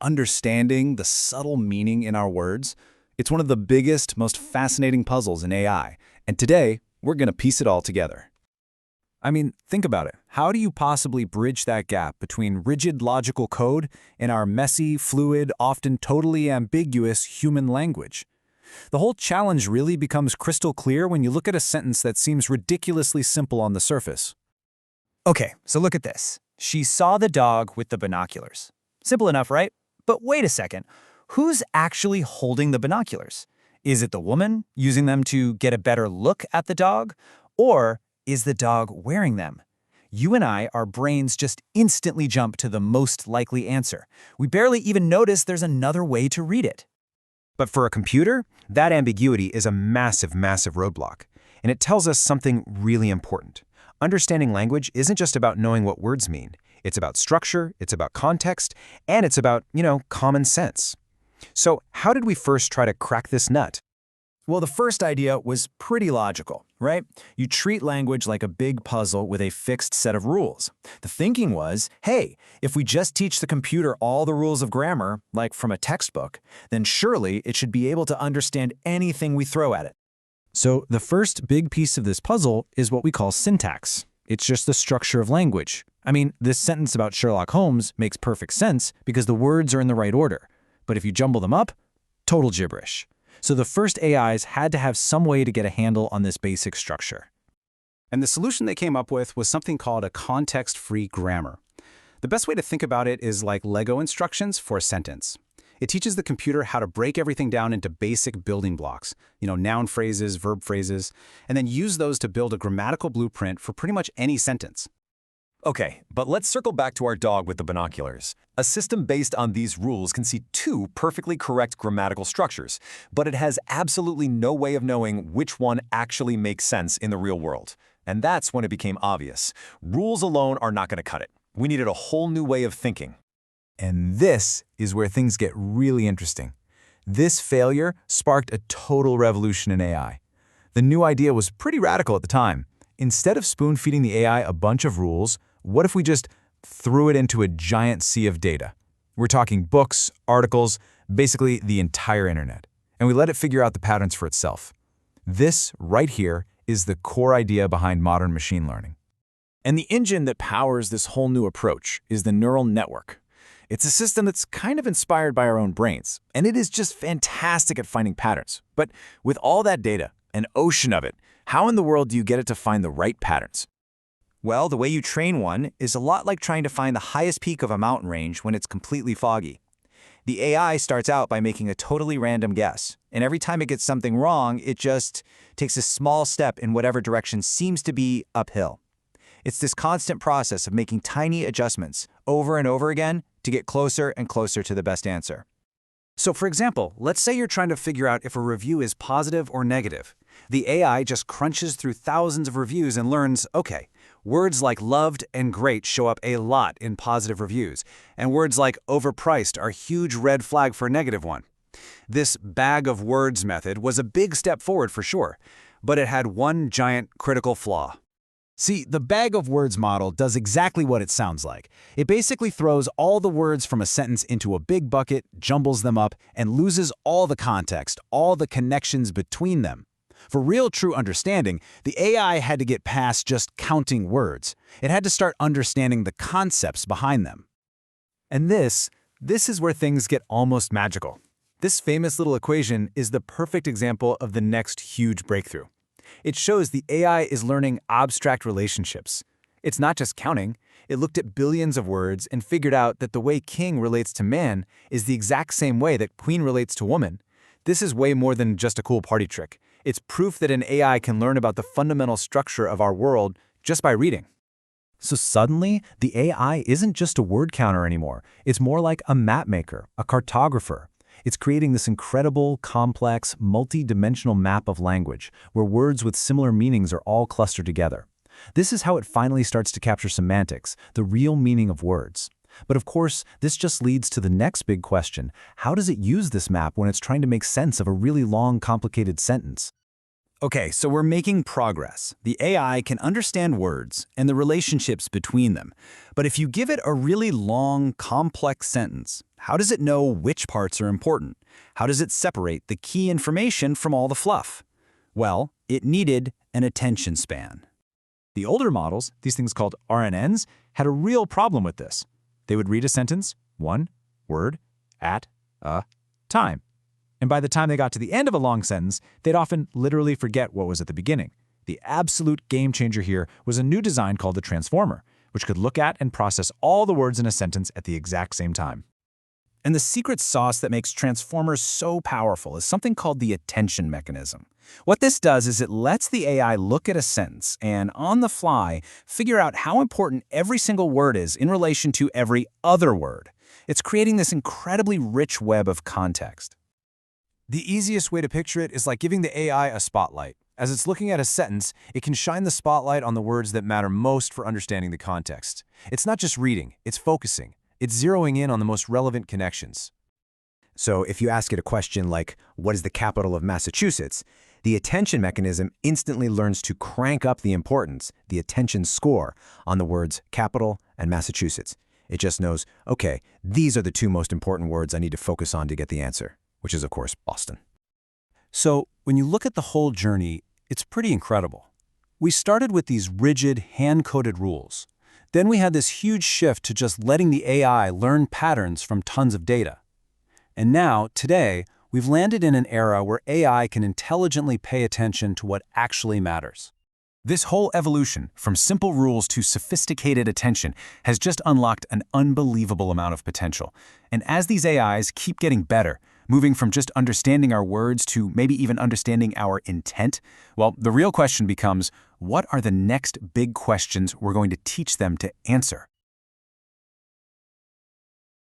understanding the subtle meaning in our words, it's one of the biggest, most fascinating puzzles in AI. And today, we're going to piece it all together. I mean, think about it. How do you possibly bridge that gap between rigid logical code and our messy, fluid, often totally ambiguous human language? The whole challenge really becomes crystal clear when you look at a sentence that seems ridiculously simple on the surface. Okay, so look at this. She saw the dog with the binoculars. Simple enough, right? But wait a second. Who's actually holding the binoculars? Is it the woman using them to get a better look at the dog? Or is the dog wearing them? You and I, our brains just instantly jump to the most likely answer. We barely even notice there's another way to read it. But for a computer, that ambiguity is a massive, massive roadblock. And it tells us something really important. Understanding language isn't just about knowing what words mean. It's about structure, it's about context, and it's about, common sense. So how did we first try to crack this nut? Well, the first idea was pretty logical, right? You treat language like a big puzzle with a fixed set of rules. The thinking was, hey, if we just teach the computer all the rules of grammar, like from a textbook, then surely it should be able to understand anything we throw at it. So the first big piece of this puzzle is what we call syntax. It's just the structure of language. I mean, this sentence about Sherlock Holmes makes perfect sense because the words are in the right order. But if you jumble them up, total gibberish. So the first AIs had to have some way to get a handle on this basic structure. And the solution they came up with was something called a context-free grammar. The best way to think about it is like Lego instructions for a sentence. It teaches the computer how to break everything down into basic building blocks, noun phrases, verb phrases, and then use those to build a grammatical blueprint for pretty much any sentence. Okay, but let's circle back to our dog with the binoculars. A system based on these rules can see two perfectly correct grammatical structures, but it has absolutely no way of knowing which one actually makes sense in the real world. And that's when it became obvious. Rules alone are not going to cut it. We needed a whole new way of thinking. And this is where things get really interesting. This failure sparked a total revolution in AI. The new idea was pretty radical at the time. Instead of spoon-feeding the AI a bunch of rules, what if we just threw it into a giant sea of data? We're talking books, articles, basically the entire internet. And we let it figure out the patterns for itself. This, right here, is the core idea behind modern machine learning. And the engine that powers this whole new approach is the neural network. It's a system that's kind of inspired by our own brains, and it is just fantastic at finding patterns. But with all that data, an ocean of it, how in the world do you get it to find the right patterns? Well, the way you train one is a lot like trying to find the highest peak of a mountain range when it's completely foggy. The AI starts out by making a totally random guess, and every time it gets something wrong, it just takes a small step in whatever direction seems to be uphill. It's this constant process of making tiny adjustments over and over again to get closer and closer to the best answer. So for example, let's say you're trying to figure out if a review is positive or negative. The AI just crunches through thousands of reviews and learns, okay, words like loved and great show up a lot in positive reviews, and words like overpriced are a huge red flag for a negative one. This bag of words method was a big step forward for sure, but it had one giant critical flaw. See, the bag of words model does exactly what it sounds like. It basically throws all the words from a sentence into a big bucket, jumbles them up, and loses all the context, all the connections between them. For real true understanding, the AI had to get past just counting words. It had to start understanding the concepts behind them. And this is where things get almost magical. This famous little equation is the perfect example of the next huge breakthrough. It shows the AI is learning abstract relationships. It's not just counting. It looked at billions of words and figured out that the way king relates to man is the exact same way that queen relates to woman. This is way more than just a cool party trick. It's proof that an AI can learn about the fundamental structure of our world just by reading. So suddenly, the AI isn't just a word counter anymore. It's more like a map maker, a cartographer. It's creating this incredible, complex, multi-dimensional map of language, where words with similar meanings are all clustered together. This is how it finally starts to capture semantics, the real meaning of words. But of course, this just leads to the next big question. How does it use this map when it's trying to make sense of a really long, complicated sentence? Okay, so we're making progress. The AI can understand words and the relationships between them. But if you give it a really long, complex sentence, how does it know which parts are important? How does it separate the key information from all the fluff? Well, it needed an attention span. The older models, these things called RNNs, had a real problem with this. They would read a sentence, one word, at a time. And by the time they got to the end of a long sentence, they'd often literally forget what was at the beginning. The absolute game changer here was a new design called the transformer, which could look at and process all the words in a sentence at the exact same time. And the secret sauce that makes transformers so powerful is something called the attention mechanism. What this does is it lets the AI look at a sentence and, on the fly, figure out how important every single word is in relation to every other word. It's creating this incredibly rich web of context. The easiest way to picture it is like giving the AI a spotlight. As it's looking at a sentence, it can shine the spotlight on the words that matter most for understanding the context. It's not just reading, it's focusing. It's zeroing in on the most relevant connections. So if you ask it a question like, what is the capital of Massachusetts? The attention mechanism instantly learns to crank up the importance, the attention score, on the words capital and Massachusetts. It just knows, okay, these are the two most important words I need to focus on to get the answer, which is, of course, Boston. So when you look at the whole journey, it's pretty incredible. We started with these rigid, hand-coded rules. Then we had this huge shift to just letting the AI learn patterns from tons of data. And now, today, we've landed in an era where AI can intelligently pay attention to what actually matters. This whole evolution, from simple rules to sophisticated attention, has just unlocked an unbelievable amount of potential. And as these AIs keep getting better, moving from just understanding our words to maybe even understanding our intent, well, the real question becomes, what are the next big questions we're going to teach them to answer?